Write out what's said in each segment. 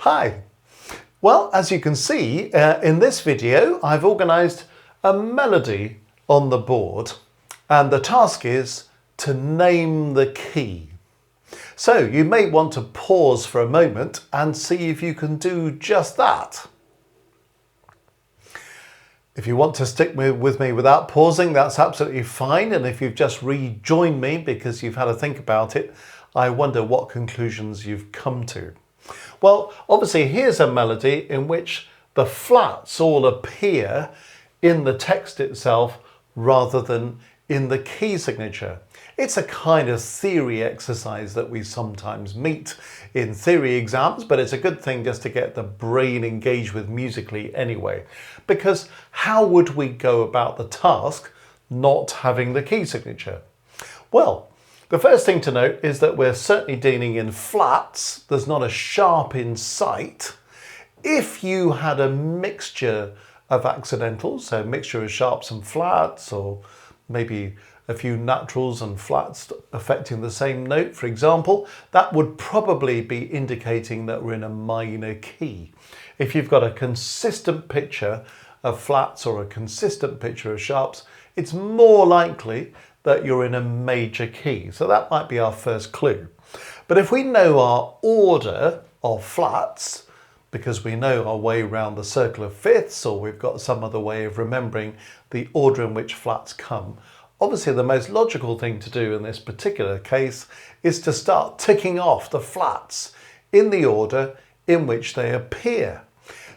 Hi. Well, as you can see in this video, I've organised a melody on the board, and the task is to name the key. So you may want to pause for a moment and see if you can do just that. If you want to stick with me without pausing, that's absolutely fine. And if you've just rejoined me because you've had to think about it, I wonder what conclusions you've come to. Well, obviously here's a melody in which the flats all appear in the text itself rather than in the key signature. It's a kind of theory exercise that we sometimes meet in theory exams, but it's a good thing just to get the brain engaged with musically anyway. Because how would we go about the task not having the key signature? Well, the first thing to note is that we're certainly dealing in flats. There's not a sharp in sight. If you had a mixture of accidentals, so a mixture of sharps and flats, or maybe a few naturals and flats affecting the same note, for example, that would probably be indicating that we're in a minor key. If you've got a consistent picture of flats or a consistent picture of sharps, it's more likely that you're in a major key. So that might be our first clue. But if we know our order of flats, because we know our way around the circle of fifths, or we've got some other way of remembering the order in which flats come, obviously the most logical thing to do in this particular case is to start ticking off the flats in the order in which they appear.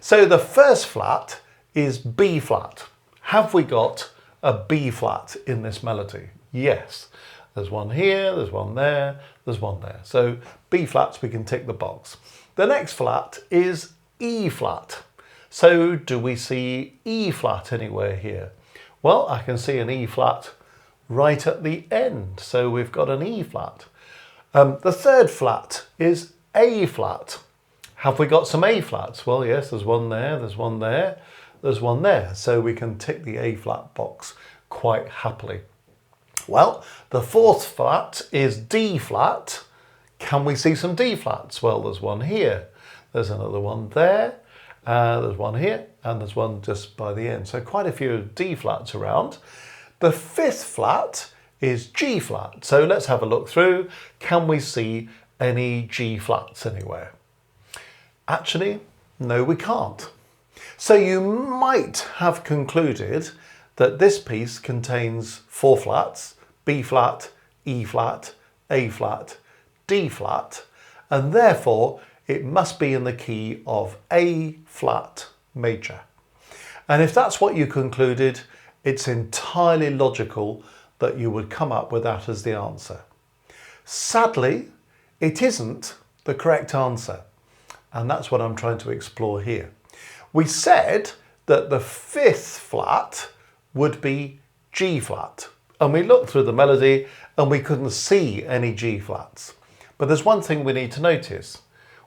So the first flat is B flat. Have we got a B flat in this melody? Yes. There's one here, there's one there, there's one there. So B flats, we can tick the box. The next flat is E flat. So do we see E flat anywhere here? Well, I can see an E flat right at the end. So we've got an E flat. The third flat is A flat. Have we got some A flats? Well, yes, there's one there, there's one there, there's one there. So we can tick the A flat box quite happily. Well, the fourth flat is D flat. Can we see some D flats? Well, there's one here, there's another one there, there's one here, and there's one just by the end. So quite a few D flats around. The fifth flat is G flat. So let's have a look through. Can we see any G flats anywhere? Actually, no, we can't. So you might have concluded that this piece contains four flats, B flat, E flat, A flat, D flat, and therefore it must be in the key of A flat major. And if that's what you concluded, it's entirely logical that you would come up with that as the answer. Sadly, it isn't the correct answer, and that's what I'm trying to explore here. We said that the fifth flat would be G flat, and we looked through the melody and we couldn't see any G flats. But there's one thing we need to notice.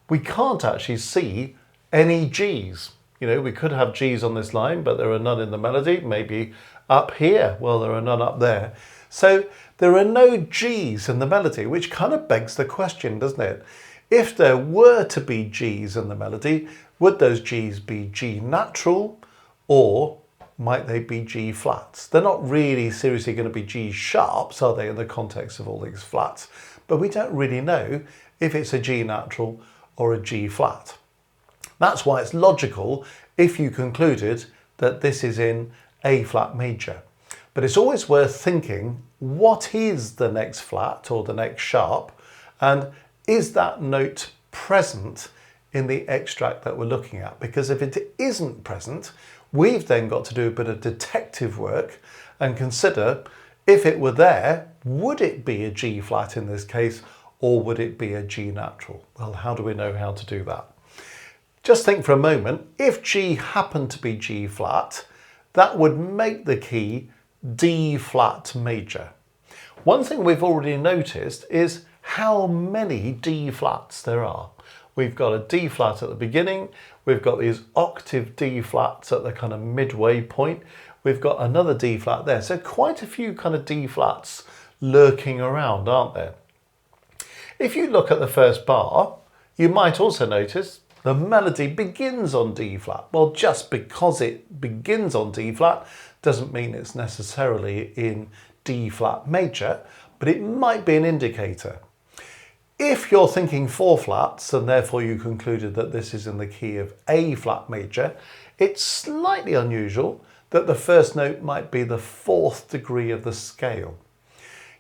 We can't actually see any Gs. You know, we could have Gs on this line, but there are none in the melody. Maybe up here, well, there are none up there. So there are no Gs in the melody, which kind of begs the question, doesn't it? If there were to be Gs in the melody, would those Gs be G natural, or might they be G flats? They're not really seriously going to be G sharps, are they, in the context of all these flats? But we don't really know if it's a G natural or a G flat. That's why it's logical if you concluded that this is in A flat major. But it's always worth thinking, what is the next flat or the next sharp? And is that note present in the extract that we're looking at? Because if it isn't present, we've then got to do a bit of detective work and consider, if it were there, would it be a G flat in this case, or would it be a G natural? Well, how do we know how to do that? Just think for a moment, if G happened to be G flat, that would make the key D flat major. One thing we've already noticed is how many D flats there are. We've got a D flat at the beginning, we've got these octave D flats at the kind of midway point, we've got another D flat there. So quite a few kind of D flats lurking around, aren't there? If you look at the first bar, you might also notice the melody begins on D flat. Well, just because it begins on D flat doesn't mean it's necessarily in D flat major, but it might be an indicator. If you're thinking 4 flats and therefore you concluded that this is in the key of A flat major, it's slightly unusual that the first note might be the 4th degree of the scale.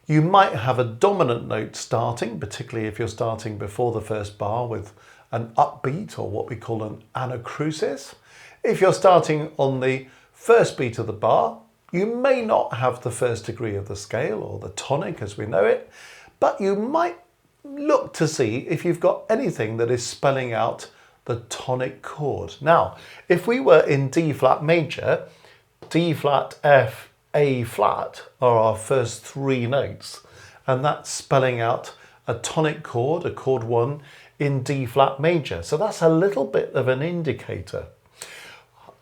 You might have a dominant note starting, particularly if you're starting before the first bar with an upbeat or what we call an anacrusis. If you're starting on the first beat of the bar, you may not have the 1st degree of the scale or the tonic as we know it, but you might look to see if you've got anything that is spelling out the tonic chord. Now, if we were in D flat major, D flat, F, A flat are our first 3 notes, and that's spelling out a tonic chord, a chord 1 in D flat major. So that's a little bit of an indicator.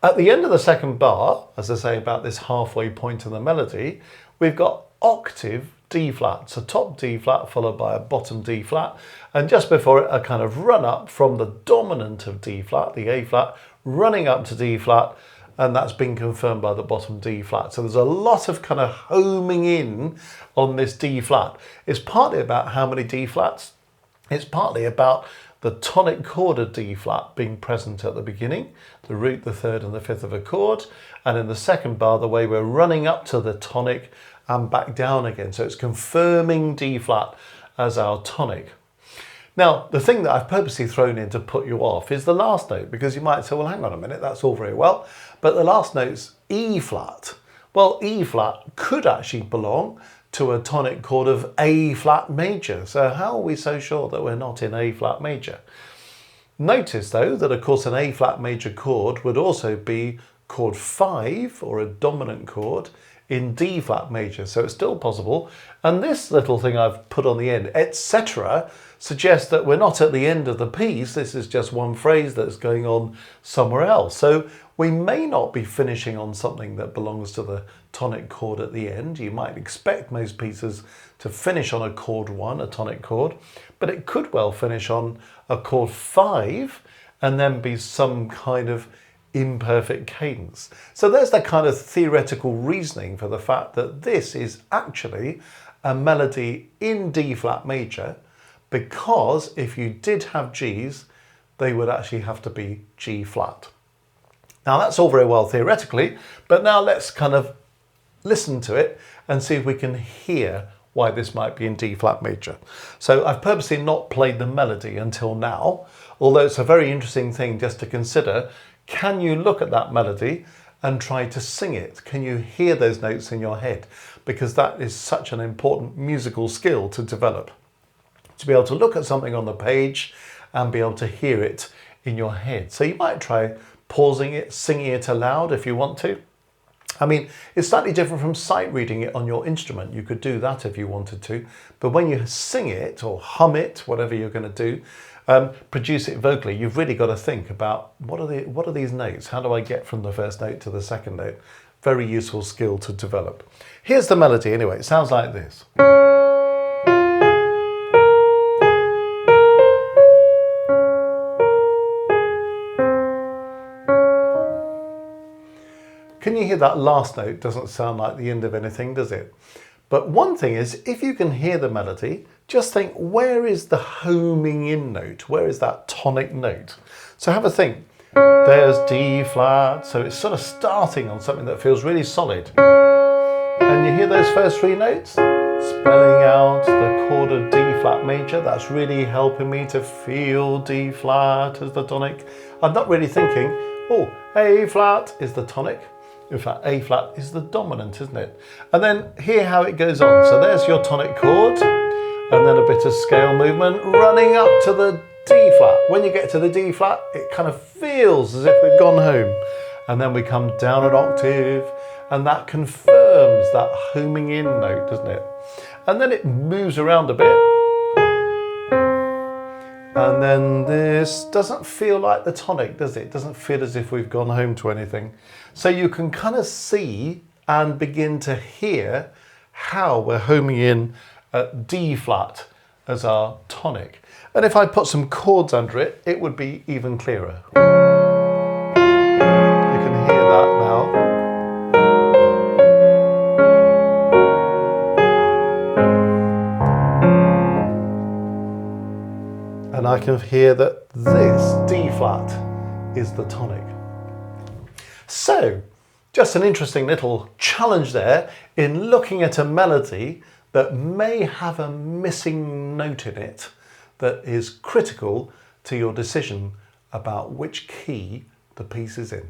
At the end of the second bar, as I say, about this halfway point in the melody, we've got octave D flat, so top D flat followed by a bottom D flat, and just before it a kind of run up from the dominant of D flat, the A flat, running up to D flat, and that's been confirmed by the bottom D flat. So there's a lot of kind of homing in on this D flat. It's partly about how many D flats, it's partly about the tonic chord of D flat being present at the beginning, the root, the 3rd and the 5th of a chord, and in the second bar the way we're running up to the tonic and back down again. So it's confirming D flat as our tonic. Now, the thing that I've purposely thrown in to put you off is the last note, because you might say, well, hang on a minute, that's all very well, but the last note's E flat. Well, E flat could actually belong to a tonic chord of A flat major. So how are we so sure that we're not in A flat major? Notice though that of course an A flat major chord would also be chord 5 or a dominant chord in D flat major, so it's still possible. And this little thing I've put on the end, etc., suggests that we're not at the end of the piece. This is just one phrase that's going on somewhere else. So we may not be finishing on something that belongs to the tonic chord at the end. You might expect most pieces to finish on a chord 1, a tonic chord, but it could well finish on a chord 5 and then be some kind of imperfect cadence. So there's the kind of theoretical reasoning for the fact that this is actually a melody in D flat major, because if you did have G's, they would actually have to be G flat. Now that's all very well theoretically, but now let's kind of listen to it and see if we can hear why this might be in D flat major. So I've purposely not played the melody until now, although it's a very interesting thing just to consider. Can you look at that melody and try to sing it? Can you hear those notes in your head? Because that is such an important musical skill to develop. To be able to look at something on the page and be able to hear it in your head. So you might try pausing it, singing it aloud if you want to. I mean, it's slightly different from sight reading it on your instrument. You could do that if you wanted to. But when you sing it or hum it, whatever you're going to do, produce it vocally, you've really got to think about what are these notes? How do I get from the first note to the second note? Very useful skill to develop. Here's the melody anyway. It sounds like this. Can you hear that last note? Doesn't sound like the end of anything, does it? But one thing is, if you can hear the melody, just think, where is the homing in note? Where is that tonic note? So have a think. There's D flat, so it's sort of starting on something that feels really solid. And you hear those first 3 notes? Spelling out the chord of D flat major. That's really helping me to feel D flat as the tonic. I'm not really thinking, oh, A flat is the tonic. In fact, A flat is the dominant, isn't it? And then hear how it goes on. So there's your tonic chord, and then a bit of scale movement running up to the D flat. When you get to the D flat, it kind of feels as if we've gone home. And then we come down an octave, and that confirms that homing in note, doesn't it? And then it moves around a bit. And then this doesn't feel like the tonic, does it? It doesn't feel as if we've gone home to anything. So you can kind of see and begin to hear how we're homing in at D flat as our tonic. And if I put some chords under it, it would be even clearer. You can hear that now. And I can hear that this D flat is the tonic. So, just an interesting little challenge there in looking at a melody that may have a missing note in it that is critical to your decision about which key the piece is in.